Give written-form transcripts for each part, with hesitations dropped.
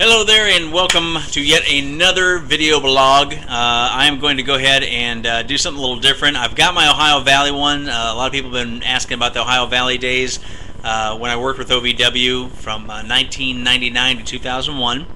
Hello there and welcome to yet another video blog. I am going to go ahead and do something a little different. I've got my Ohio Valley one. A lot of people have been asking about the Ohio Valley days when I worked with OVW from 1999 to 2001.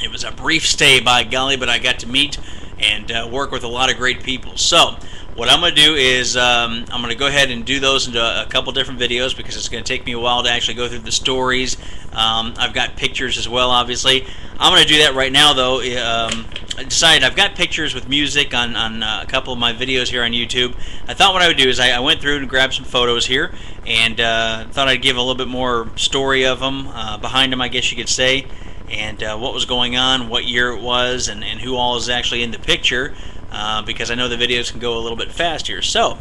It was a brief stay, by golly, but I got to meet and work with a lot of great people. So what I'm going to do is I'm going to go ahead and do those into a couple different videos because it's going to take me a while to actually go through the stories. I've got pictures as well, obviously. I'm going to do that right now, though. I decided I've got pictures with music on a couple of my videos here on YouTube. I thought what I would do is I went through and grabbed some photos here and thought I'd give a little bit more story of them, behind them, I guess you could say, and what was going on, what year it was, and who all is actually in the picture. Because I know the videos can go a little bit fast here. So,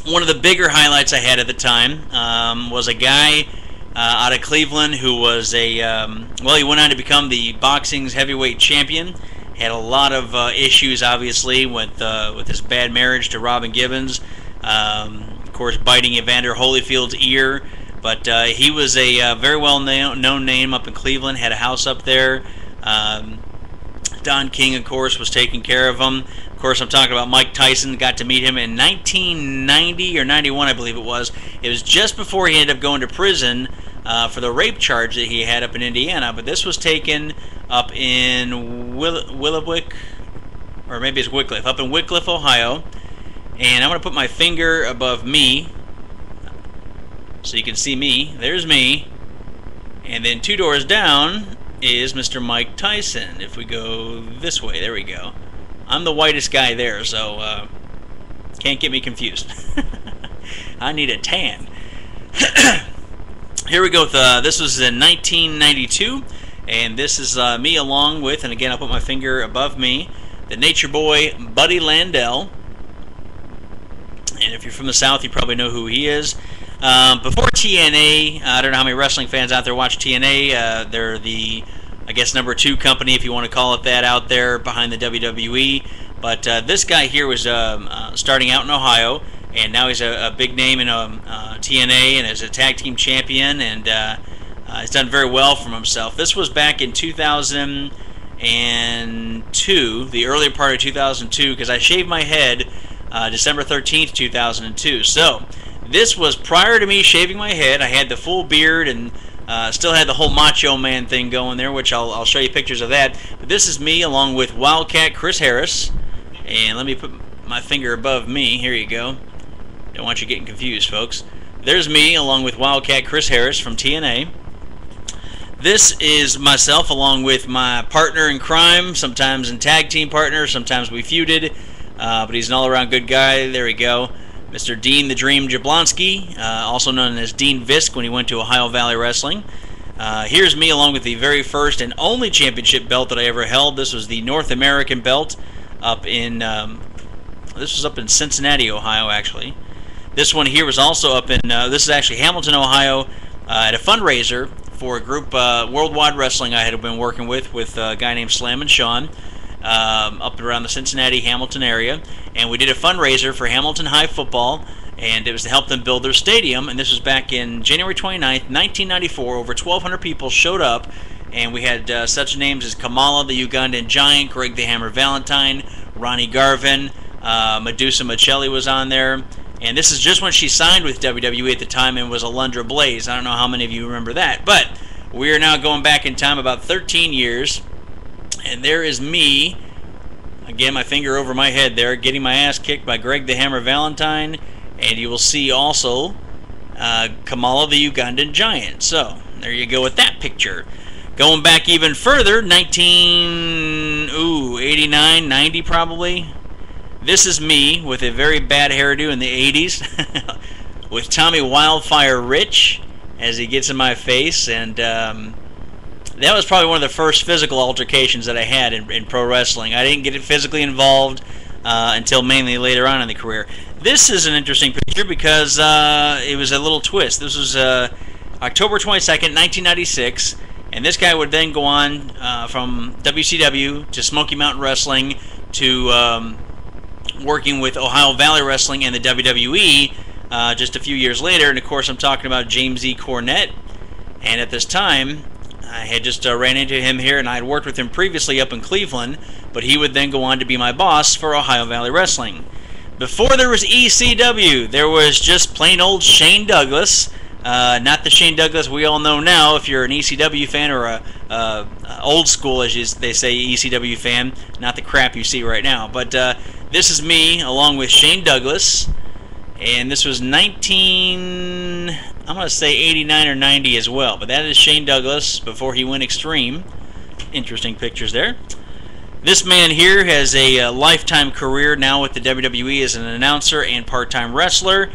one of the bigger highlights I had at the time was a guy out of Cleveland who was a, well, he went on to become the boxing's heavyweight champion. Had a lot of issues, obviously, with his bad marriage to Robin Gibbons. Of course, biting Evander Holyfield's ear. But he was a very well-known name up in Cleveland, had a house up there. Don King, of course, was taking care of him. Of course, I'm talking about Mike Tyson. Got to meet him in 1990 or 91, I believe it was. It was just before he ended up going to prison for the rape charge that he had up in Indiana. But this was taken up in Willowwick, or maybe it's Wycliffe, up in Wycliffe, Ohio. And I'm going to put my finger above me so you can see me. There's me. And then 2 doors down is Mr. Mike Tyson. If we go this way, there we go. I'm the whitest guy there, so can't get me confused. I need a tan. Here we go. This was in 1992, and this is me along with, and again I'll put my finger above me, the Nature Boy Buddy Landell. And if you're from the South, you probably know who he is. Before TNA, I don't know how many wrestling fans out there watch TNA. They're the, I guess, #2 company, if you want to call it that, out there behind the WWE. But this guy here was starting out in Ohio, and now he's a big name in TNA and is a tag team champion, and he's done very well for himself. This was back in 2002, the earlier part of 2002, because I shaved my head December 13th, 2002. So this was prior to me shaving my head. I had the full beard and still had the whole Macho Man thing going there, which I'll show you pictures of that. But this is me along with Wildcat Chris Harris. And let me put my finger above me. Here you go. Don't want you getting confused, folks. There's me along with Wildcat Chris Harris from TNA. This is myself along with my partner in crime, sometimes in tag team partner, sometimes we feuded. But he's an all-around good guy. There we go. Mr. Dean the Dream Jablonski, also known as Dean Visk when he went to Ohio Valley Wrestling. Here's me along with the very first and only championship belt that I ever held. This was the North American belt up in, this was up in Cincinnati, Ohio, actually. This one here was also up in, this is actually Hamilton, Ohio, at a fundraiser for a group, Worldwide Wrestling I had been working with a guy named Slammin' Sean. Up around the Cincinnati, Hamilton area, and we did a fundraiser for Hamilton High football, and it was to help them build their stadium, and this was back in January 29th, 1994. Over 1,200 people showed up, and we had such names as Kamala the Ugandan Giant, Greg the Hammer Valentine, Ronnie Garvin, Medusa Michelli was on there, and this is just when she signed with WWE at the time and was Alundra Blaze. I don't know how many of you remember that, but we are now going back in time about 13 years. And there is me, again, my finger over my head there, getting my ass kicked by Greg the Hammer Valentine. And you will see also Kamala the Ugandan Giant. So, there you go with that picture. Going back even further, 89, 90 probably. This is me with a very bad hairdo in the 80s. With Tommy Wildfire Rich as he gets in my face. And that was probably one of the first physical altercations that I had in pro wrestling. I didn't get physically involved until mainly later on in the career. This is an interesting picture because it was a little twist. This was October 22nd, 1996, and this guy would then go on from WCW to Smoky Mountain Wrestling to working with Ohio Valley Wrestling and the WWE just a few years later. And of course I'm talking about James E. Cornette. And at this time, I had just ran into him here, and I had worked with him previously up in Cleveland, but he would then go on to be my boss for Ohio Valley Wrestling. Before there was ECW, there was just plain old Shane Douglas. Not the Shane Douglas we all know now if you're an ECW fan or a old school, as they say, ECW fan, not the crap you see right now. But this is me along with Shane Douglas, and this was I'm going to say 89 or 90 as well, but that is Shane Douglas before he went extreme. Interesting pictures there. This man here has a lifetime career now with the WWE as an announcer and part-time wrestler.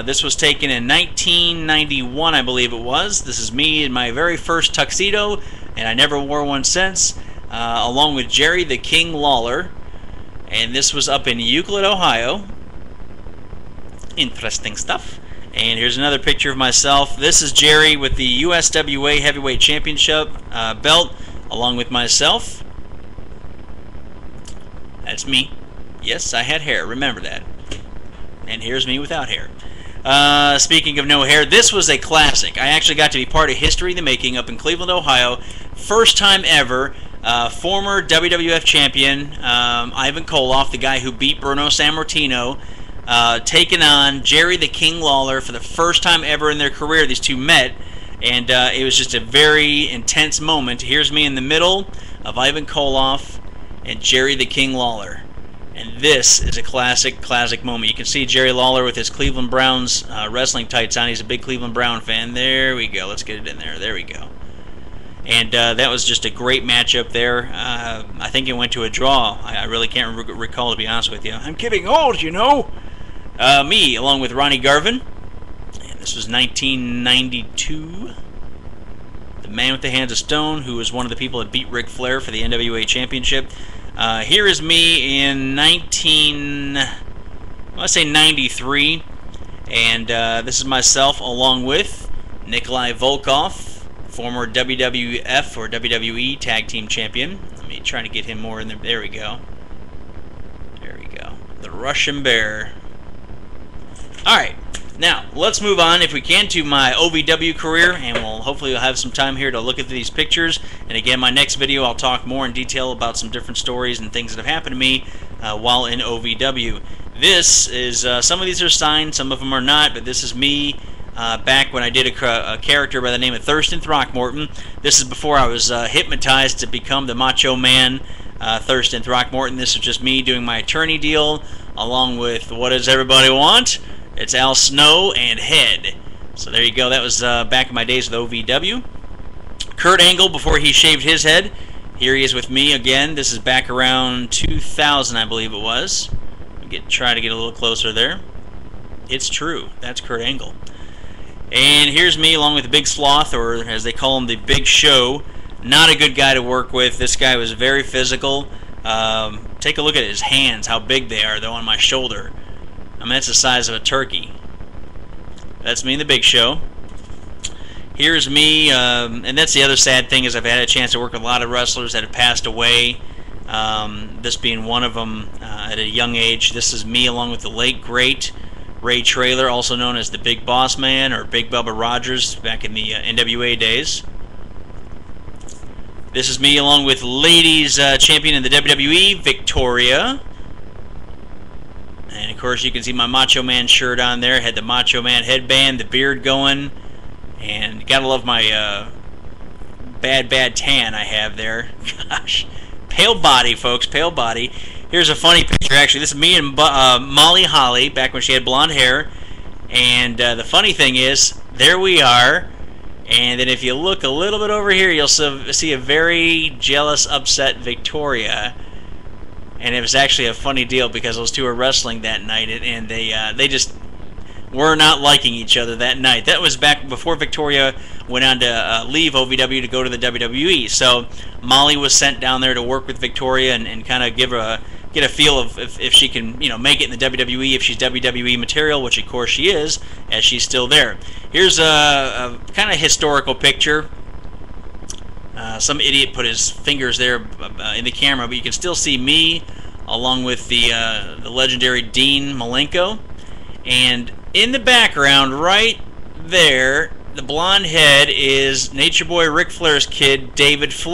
This was taken in 1991, I believe it was. This is me in my very first tuxedo, and I never wore one since, along with Jerry the King Lawler. And this was up in Euclid, Ohio. Interesting stuff. And here's another picture of myself. This is Jerry with the USWA Heavyweight Championship belt, along with myself. That's me. Yes, I had hair. Remember that. And here's me without hair. Speaking of no hair, this was a classic. I actually got to be part of history in the making up in Cleveland, Ohio. First time ever. Former WWF champion Ivan Koloff, the guy who beat Bruno Sammartino, taking on Jerry the King Lawler for the first time ever in their career. These two met, and it was just a very intense moment. Here's me in the middle of Ivan Koloff and Jerry the King Lawler. And this is a classic moment. You can see Jerry Lawler with his Cleveland Browns wrestling tights on. He's a big Cleveland Brown fan. There we go. Let's get it in there. There we go. And that was just a great matchup there. I think it went to a draw. I really can't recall, to be honest with you. I'm getting old, you know. Me, along with Ronnie Garvin. And this was 1992. The man with the hands of stone, who was one of the people that beat Ric Flair for the NWA Championship. Here is me in 93, and this is myself along with Nikolai Volkov, former WWF or WWE Tag Team Champion. Let me try to get him more in there. There we go. There we go. The Russian Bear. Alright, now let's move on, if we can, to my OVW career, and hopefully we'll have some time here to look at these pictures. And again, my next video I'll talk more in detail about some different stories and things that have happened to me while in OVW. This is, some of these are signed, some of them are not, but this is me back when I did a character by the name of Thurston Throckmorton. This is before I was hypnotized to become the Macho Man Thurston Throckmorton. This is just me doing my attorney deal, along with What Does Everybody Want? It's Al Snow and Head. So there you go. That was back in my days with OVW. Kurt Angle, before he shaved his head. Here he is with me again. This is back around 2000, I believe it was. Try to get a little closer there. It's true. That's Kurt Angle. And here's me along with the Big Sloth, or as they call him, the Big Show. Not a good guy to work with. This guy was very physical. Take a look at his hands, how big they are, though, on my shoulder. I mean, that's the size of a turkey. That's me in the Big Show. Here's me, and that's the other sad thing, is I've had a chance to work with a lot of wrestlers that have passed away. This being one of them at a young age. This is me along with the late, great Ray Traylor, also known as the Big Boss Man or Big Bubba Rogers back in the NWA days. This is me along with ladies champion in the WWE, Victoria. And of course you can see my Macho Man shirt on there. Had the Macho Man headband, the beard going. And gotta love my bad tan I have there. Gosh. Pale body, folks. Pale body. Here's a funny picture, actually. This is me and Molly Holly, back when she had blonde hair. And the funny thing is, there we are. And then if you look a little bit over here, you'll see a very jealous, upset Victoria. And it was actually a funny deal because those two were wrestling that night, and they just were not liking each other that night. That was back before Victoria went on to leave OVW to go to the WWE. So Molly was sent down there to work with Victoria and kind of get a feel of if she can, you know, make it in the WWE, if she's WWE material, which of course she is, as she's still there. Here's a kind of historical picture. Some idiot put his fingers there in the camera, but you can still see me along with the legendary Dean Malenko. And in the background right there the blonde head is Nature Boy Ric Flair's kid, David Flair.